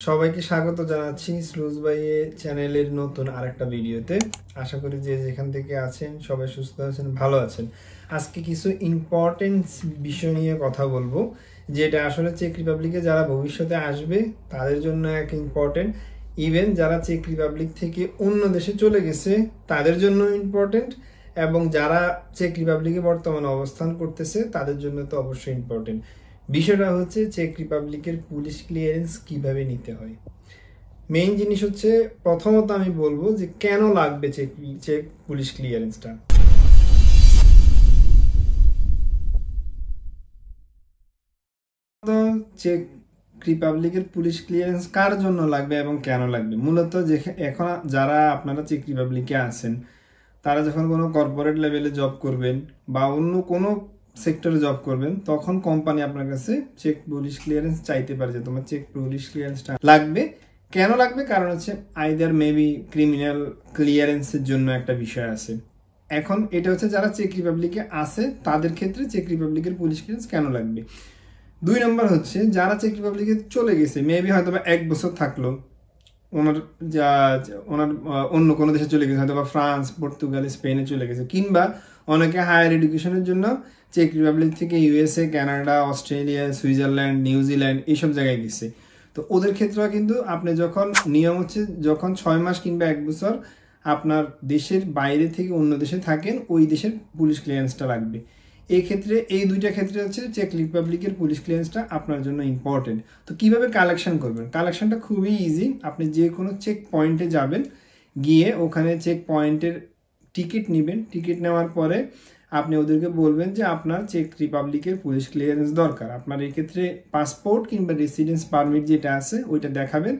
সবাইকে স্বাগত জানাচ্ছি স্লুজ বাইয়ে চ্যানেলের নতুন আরেকটা ভিডিওতে। আশা করি যে যেখান থেকে আছেন সবাই সুস্থ আছেন, ভালো আছেন। আজকে কিছু ইম্পর্টেন্ট বিষয় নিয়ে কথা বলবো, যেটা আসলে চেক রিপাবলিকে যারা ভবিষ্যতে আসবে তাদের জন্য এক ইম্পর্টেন্ট, ইভেন যারা চেক রিপাবলিক থেকে অন্য দেশে চলে গেছে তাদের জন্য ইম্পর্টেন্ট, এবং যারা চেক রিপাবলিকে বর্তমানে অবস্থান করতেছে তাদের জন্য তো অবশ্যই ইম্পর্টেন্ট। বিষয়টা হচ্ছে চেক রিপাবলিকের পুলিশ ক্লিয়ারেন্স কিভাবে নিতে হয়। মেইন জিনিস হচ্ছে, প্রথমত আমি বলবো যে কেন লাগবে চেক পুলিশ ক্লিয়ারেন্সটা। চেক রিপাবলিকের পুলিশ ক্লিয়ারেন্স কার জন্য লাগবে এবং কেন লাগবে? মূলত এখন যারা আপনারা চেক রিপাবলিকে আছেন, তারা যখন কোনো কর্পোরেট লেভেলে জব করবেন বা অন্য কোনো সেক্টরে জব করবেন, তখন কোম্পানি আপনার কাছে চেক পুলিশ ক্লিয়ারেন্স চাইতে পারে যে তোমার চেক পুলিশ ক্লিয়ারেন্সটা লাগবে। কেন লাগবে? কারণ হচ্ছে আইদার মেবি ক্রিমিনাল ক্লিয়ারেন্সের জন্য একটা বিষয় আছে। এখন এটা হচ্ছে যারা চেক রিপাবলিকে আছে তাদের ক্ষেত্রে চেক রিপাবলিকের পুলিশ ক্লিয়ারেন্স কেন লাগবে। 2 নম্বর হচ্ছে যারা চেক রিপাবলিকে চলে গেছে, মেবি হয়তো বা 1 বছর থাকলো, ওনার অন্য কোনো দেশে চলে গেছে, হয়তো বা ফ্রান্স, পর্তুগাল, স্পেনে চলে গেছে, কিংবা অনেকে হায়ার এডুকেশনের জন্য চেক রিপাবলিক থেকে USA, Canada, Australia, Switzerland, New Zealand এইসব জায়গায় গেছে। তো ওদের ক্ষেত্রেও কিন্তু আপনি যখন নিয়ম হচ্ছে যখন 6 মাস কিংবা 1 বছর আপনার দেশের বাইরে থেকে অন্য দেশে থাকেন, ওই দেশের পুলিশ ক্লিয়ারেন্সটা লাগবে। এই ক্ষেত্রে এই দুইটা ক্ষেত্রে হচ্ছে চেক রিপাবলিকের পুলিশ ক্লিয়ারেন্সটা আপনার জন্য ইম্পর্টেন্ট। তো কিভাবে কালেকশন করবেন? কালেকশনটা খুবই ইজি। আপনি যে কোনো চেক পয়েন্টে যাবেন, গিয়ে ওখানে চেক পয়েন্টের টিকিট নেবেন। টিকিট নেওয়ার পরে আপনি ওদেরকে বলবেন যে আপনার চেক রিপাবলিকের পুলিশ ক্লিয়ারেন্স দরকার। আপনার এই ক্ষেত্রে পাসপোর্ট কিংবা রেসিডেন্স পারমিট যেটা আছে ওইটা দেখাবেন।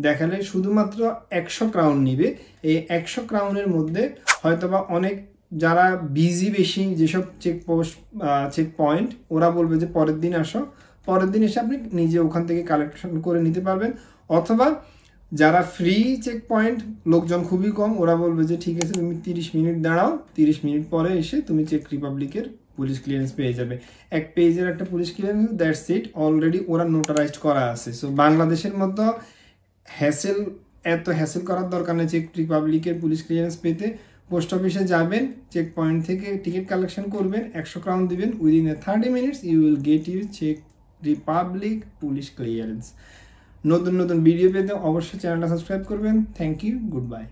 দেখালে শুধুমাত্র 100 ক্রাউন নিবে। এই 100 ক্রাউনের মধ্যে হয়তোবা অনেক যারা বিজি বেশি যেসব চেক পয়েন্ট, ওরা বলবে যে পরের দিন আসো, পরের দিন এসে আপনি নিজে ওখান থেকে কালেকশন করে নিতে পারবেন। অথবা যারা ফ্রি চেক পয়েন্ট, লোকজন খুবই কম, ওরা বলবে যে ঠিক আছে তুমি 30 মিনিট দাঁড়াও, 30 মিনিট পরে এসে তুমি চেক রিপাবলিকের পুলিশ ক্লিয়ারেন্স পেয়ে যাবে। 1 পেজের একটা police clearance, that's it. Already ওরা নোটারাইজড করা আছে। সো বাংলাদেশের মতো এত হ্যাসেল করার দরকার নেই চেক রিপাবলিকের পুলিশ ক্লিয়ারেন্স পেতে। পোস্ট অফিসে যাবেন, চেক পয়েন্ট থেকে টিকিট কালেকশন করবেন, 100 ক্রাউন দিবেন, within 30 minutes you will get your চেক রিপাবলিক পুলিশ ক্লিয়ারেন্স। নতুন নতুন ভিডিও পেতে অবশ্যই চ্যানেলটা সাবস্ক্রাইব করবেন। Thank you, good bye.